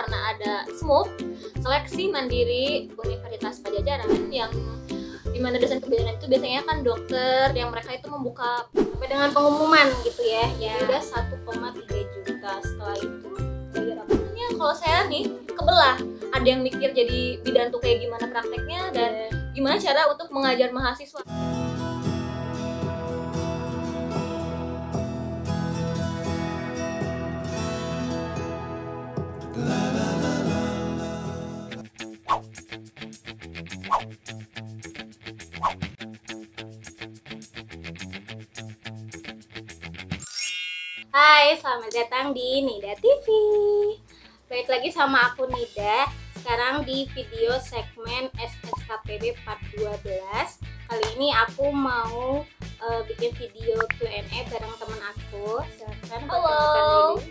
karena ada SMUP, Seleksi Mandiri Universitas Padjadjaran, yang dimana dosen kebidanan itu biasanya kan dokter yang mereka itu membuka dengan pengumuman gitu ya, udah 1,3 juta. Setelah itu belajar apa? Ya, kalau saya nih kebelah, ada yang mikir jadi bidan tuh kayak gimana prakteknya dan gimana cara untuk mengajar mahasiswa. Hai, selamat datang di Nida TV. Balik lagi sama aku Nida. Sekarang di video segmen SSKPD Part 12. Kali ini aku mau bikin video Q&A bareng teman aku. Silakan. Halo,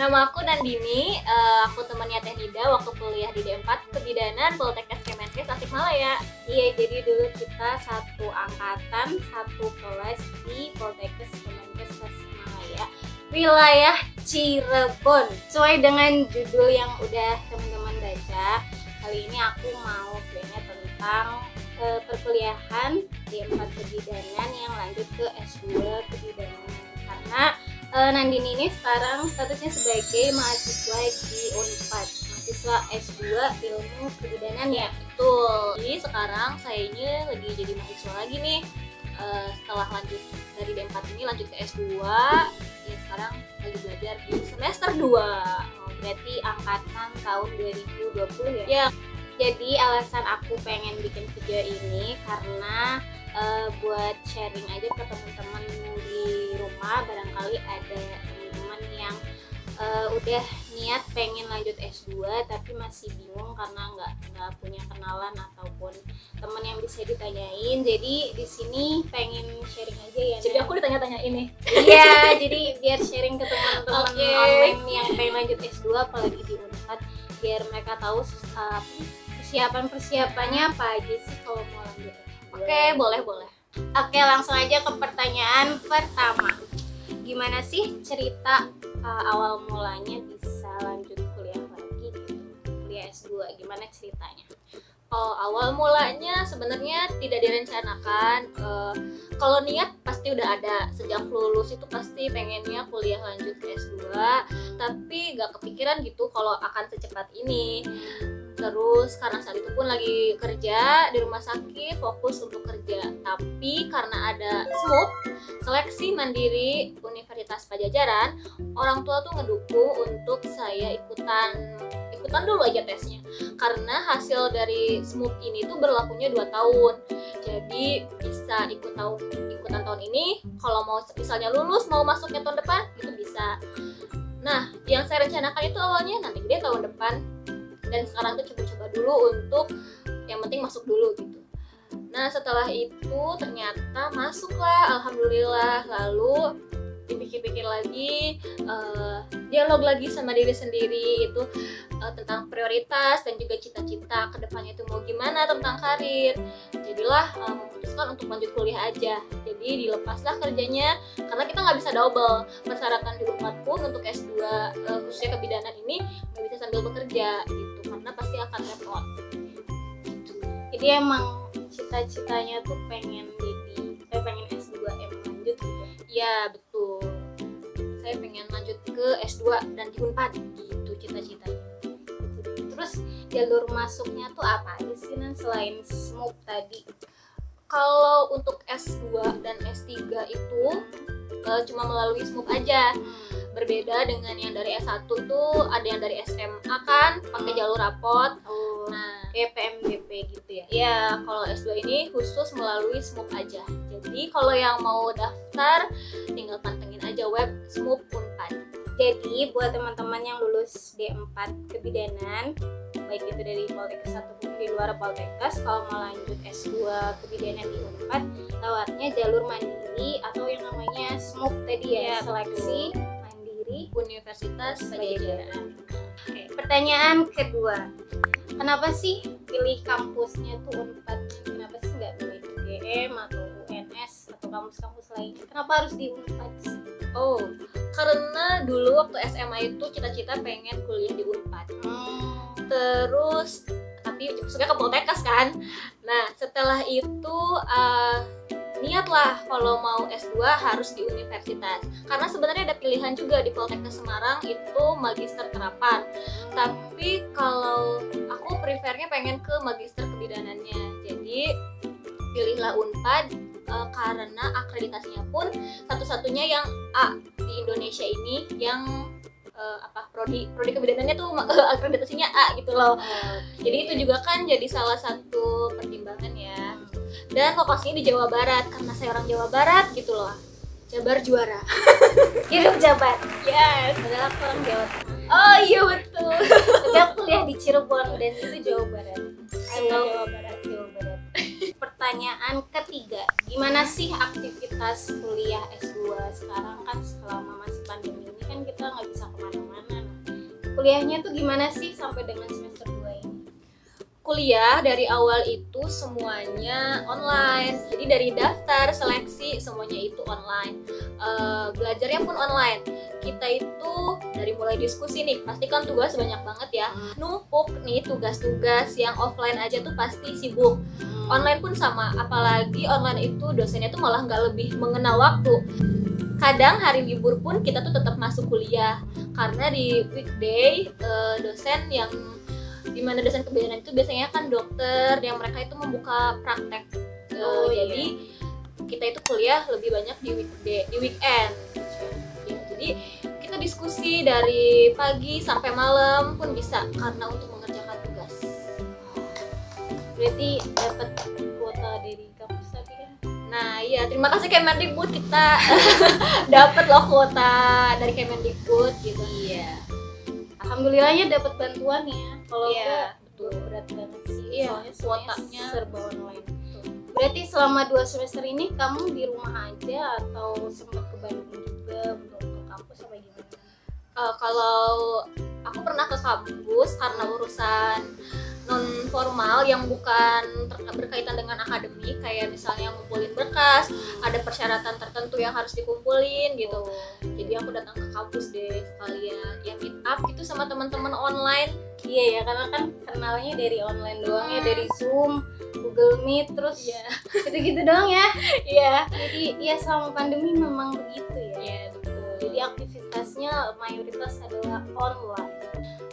nama aku Nandini. Aku temannya Teh Nida waktu kuliah di D4 Kebidanan Poltekkes Kemenkes Tasikmalaya. Iya, jadi dulu kita satu angkatan, satu kelas di Poltekkes Kemenkes Tasikmalaya, wilayah Cirebon. Sesuai dengan judul yang udah teman-teman baca, kali ini aku mau tanya tentang perkuliahan D4 Kebidanan yang lanjut ke S2 Kebidanan. Karena Nandini ini sekarang statusnya sebagai mahasiswa di Unpad, mahasiswa S2 Ilmu Kebidanan ya. Betul. Jadi sekarang saya ini lagi jadi mahasiswa lagi nih. Setelah lanjut dari D4 ini lanjut ke S2, ya sekarang lagi belajar di semester 2. Berarti angkatan tahun 2020 ya? Ya. Jadi alasan aku pengen bikin video ini karena buat sharing aja ke teman-teman di rumah, barangkali ada teman-teman yang udah niat pengen lanjut S2 tapi masih bingung karena nggak punya kenalan ataupun teman yang bisa ditanyain. Jadi di sini pengen sharing aja ya. Jadi aku ditanya-tanya ini. Iya, jadi biar sharing ke teman-teman online yang pengen lanjut S2 apalagi di Unpad, biar mereka tahu persiapannya apa aja sih kalau mau lanjut S2. Oke, boleh. Oke, langsung aja ke pertanyaan pertama. Gimana sih cerita awal mulanya bisa lanjut kuliah lagi gitu, kuliah S2, gimana ceritanya? Awal mulanya sebenarnya tidak direncanakan. Kalau niat pasti udah ada, sejak lulus itu pasti pengennya kuliah lanjut ke S2, tapi gak kepikiran gitu kalau akan secepat ini. Terus karena saat itu pun lagi kerja di rumah sakit, fokus untuk kerja. Tapi karena ada SMUP, Seleksi Mandiri Universitas Padjadjaran, orang tua tuh ngedukung untuk saya ikutan dulu aja tesnya. Karena hasil dari SMUP ini tuh berlakunya 2 tahun. Jadi bisa ikutan tahun ini, kalau mau misalnya lulus mau masuknya tahun depan itu bisa. Nah, yang saya rencanakan itu awalnya nanti deh tahun depan. Dan sekarang tuh coba-coba dulu untuk yang penting masuk dulu gitu. Nah, setelah itu ternyata masuklah, alhamdulillah. Lalu dipikir-pikir lagi, dialog lagi sama diri sendiri itu tentang prioritas dan juga cita-cita kedepannya itu mau gimana tentang karir. Jadilah memutuskan untuk lanjut kuliah aja. Jadi dilepaslah kerjanya karena kita nggak bisa double. Persyaratan di Unpad pun untuk S2 khususnya kebidanan ini nggak bisa sambil bekerja gitu, karena pasti akan repot. Jadi emang cita-citanya tuh pengen S2 lanjut gitu. Ya betul, saya pengen lanjut ke S2 dan di Unpad gitu cita-citanya. Terus jalur masuknya tuh apa aja sih Nan selain SMUP tadi? Kalau untuk S2 dan S3 itu cuma melalui SMUP aja. Berbeda dengan yang dari S1 itu ada yang dari SMA kan pakai jalur rapot. Nah, kayak PMDP gitu ya? Ya, kalau S2 ini khusus melalui SMUP aja. Jadi kalau yang mau daftar tinggal pantengin aja web SMUP Unpad. Jadi buat teman-teman yang lulus D4 Kebidanan, baik itu dari Poltekkes ataupun di luar Poltekkes, kalau mau lanjut S2 Kebidanan di Unpad, lewatnya jalur mandiri atau yang namanya SMUP tadi ya, Seleksi Mandiri Universitas Padjadjaran. Oke, pertanyaan kedua, kenapa sih pilih kampusnya tuh Unpad? Kenapa sih nggak pilih UGM atau UNS atau kampus-kampus lain? Kenapa harus di Unpad sih? Karena dulu waktu SMA itu cita-cita pengen kuliah di Unpad. terus tapi maksudnya ke Poltekkes kan. Nah setelah itu niatlah kalau mau S2 harus di universitas, karena sebenarnya ada pilihan juga di Poltekkes Semarang itu magister terapan, tapi kalau aku prefernya pengen ke magister kebidanannya. Jadi pilihlah Unpad karena akreditasinya pun satu-satunya yang A di Indonesia ini yang prodi kebidanannya tuh akreditasinya A gitu loh. Jadi itu juga kan jadi salah satu pertimbangan ya. Dan lokasinya di Jawa Barat, karena saya orang Jawa Barat gitu loh. Jabar juara. Hidup Jabar. Yes. Padahal aku orang Jawa Tengah. Oh iya betul. Tapi aku kuliah di Cirebon dan itu Jawa Barat. Jawa Barat. Jawa Barat. Pertanyaan ketiga, gimana sih aktivitas kuliah S2 sekarang? Kan selama masih pandemi ini kan kita nggak bisa kemana-mana. Kuliahnya tuh gimana sih sampai dengan semester 2 ini? Kuliah dari awal itu semuanya online, jadi dari daftar, seleksi semuanya itu online. Belajarnya pun online. Kita itu dari mulai diskusi nih, pasti kan tugas banyak banget ya, numpuk nih tugas-tugas yang offline aja tuh pasti sibuk. Online pun sama, apalagi online itu dosennya tuh malah nggak lebih mengenal waktu. Kadang hari libur pun kita tuh tetap masuk kuliah, karena di weekday dosen yang dimana dosen kebidanan itu biasanya kan dokter yang mereka itu membuka praktek. Jadi kita itu kuliah lebih banyak di weekend. Ya, jadi kita diskusi dari pagi sampai malam pun bisa karena untuk mengerjakan tugas. Berarti dapat kuota dari kampus tadi kan? Nah iya, terima kasih Kemendikbud, kita dapat loh kuota dari Kemendikbud gitu. Iya. Alhamdulillahnya dapat bantuan ya. Kalau betul, berat banget sih. Iya, soalnya kuotanya serba online. Berarti selama 2 semester ini kamu di rumah aja atau sempat ke Bandung juga untuk ke kampus apa gimana? Kalau aku pernah ke kampus karena urusan non formal yang bukan berkaitan dengan akademik, kayak misalnya ngumpulin berkas, ada persyaratan tertentu yang harus dikumpulin gitu. Jadi aku datang ke kampus deh sekalian ya meet up gitu sama teman-teman online. Iya ya, karena kan kenalnya dari online doang ya, dari Zoom, Google Meet, terus gitu-gitu doang ya. Iya. Jadi ya selama pandemi memang begitu ya. Iya betul. Jadi aktivitasnya mayoritas adalah online.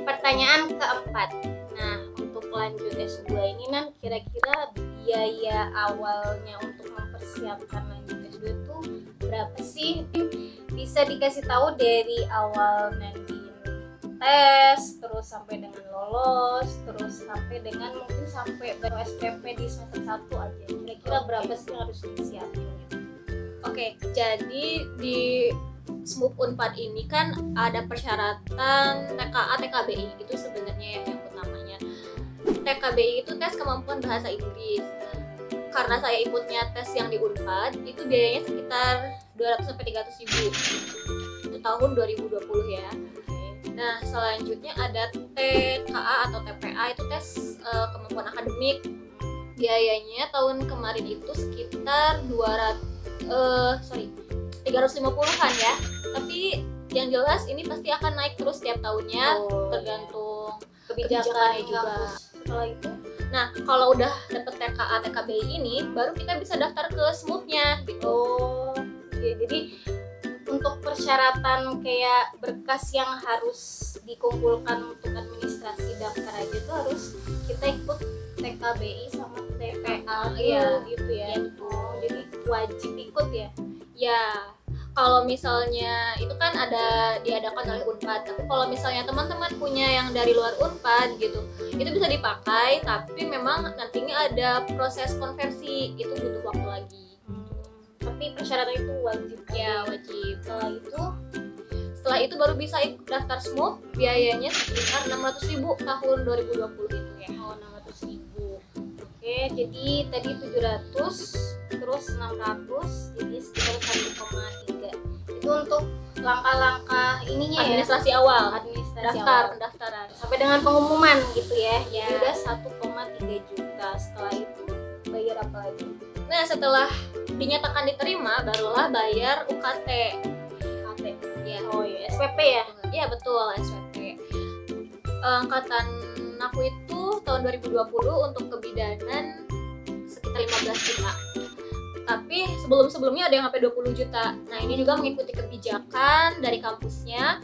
Pertanyaan keempat. Nah, untuk lanjut S2 ini kan kira-kira biaya awalnya untuk mempersiapkan lanjut S2 itu berapa sih? Bisa dikasih tahu dari awal nanti tes, terus sampai dengan lolos, terus sampai dengan mungkin sampai baru SPP di semester 1 aja. Kira-kira berapa sih yang harus disiapin gitu? Oke, jadi di SMUP Unpad ini kan ada persyaratan TKA, TKBI itu sebenarnya yang utamanya. TKBI itu tes kemampuan bahasa Inggris. Karena saya ikutnya tes yang di Unpad, itu biayanya sekitar 200-300 ribu. Itu tahun 2020 ya. Nah, selanjutnya ada TKA atau TPA, itu tes kemampuan akademik. Biayanya tahun kemarin itu sekitar 350-an ya. Tapi yang jelas ini pasti akan naik terus setiap tahunnya, tergantung kebijakannya juga. Setelah itu, nah kalau udah dapet TKA, TKBI ini, baru kita bisa daftar ke SMUP-nya gitu. Ya, jadi untuk persyaratan kayak berkas yang harus dikumpulkan untuk administrasi daftar aja tuh harus kita ikut TKBI sama TPA gitu ya. Jadi wajib ikut ya. Ya, kalau misalnya itu kan ada diadakan oleh Unpad, tapi kalau misalnya teman-teman punya yang dari luar Unpad gitu, itu bisa dipakai, tapi memang nantinya ada proses konversi, itu butuh waktu lagi. Tapi persyaratan itu wajib. Ya, wajib. Setelah itu baru bisa ikut daftar SMUP, biayanya sekitar 600.000 tahun 2020 itu ya. 600.000. Oke, jadi tadi 700, terus 600, jadi sekitar 1,3. Itu untuk langkah-langkah ininya administrasi awal, pendaftaran sampai dengan pengumuman gitu ya. Ya. Jadi udah 1,3 juta. Setelah itu bayar apa lagi? Nah, setelah dinyatakan diterima, barulah bayar UKT. UKT. Ya. Oh ya, SPP ya? Iya betul, SPP. Angkatan aku itu tahun 2020 untuk kebidanan sekitar 15 juta. Tapi sebelumnya ada yang sampai 20 juta. Nah, ini juga mengikuti kebijakan dari kampusnya.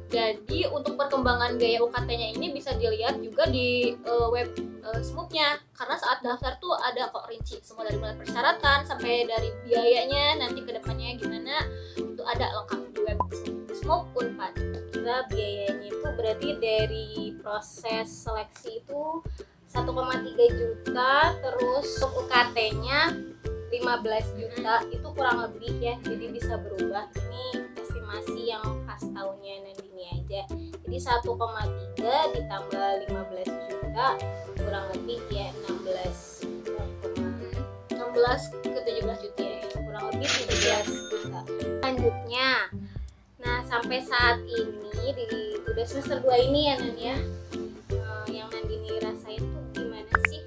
Jadi untuk perkembangan gaya UKT-nya ini bisa dilihat juga di web SMUP-nya. Karena saat daftar tuh ada kok rinci semua, dari mulai persyaratan sampai dari biayanya nanti ke depannya gimana, itu ada lengkap di web SMUP Unpad. Kira biayanya itu berarti dari proses seleksi itu 1,3 juta, terus untuk UKT-nya 15 juta, itu kurang lebih ya, jadi bisa berubah. Ini estimasi yang pas tahunnya Nandini aja, jadi 1,3 ditambah 15 juta kurang lebih ya 16 ke 17 juta ya. kurang lebih 17 juta. Lanjutnya, nah sampai saat ini udah semester 2 ini ya Nan ya, yang Nandini rasain tuh gimana sih,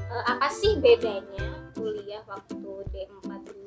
apa sih bedanya kuliah waktu D4 dulu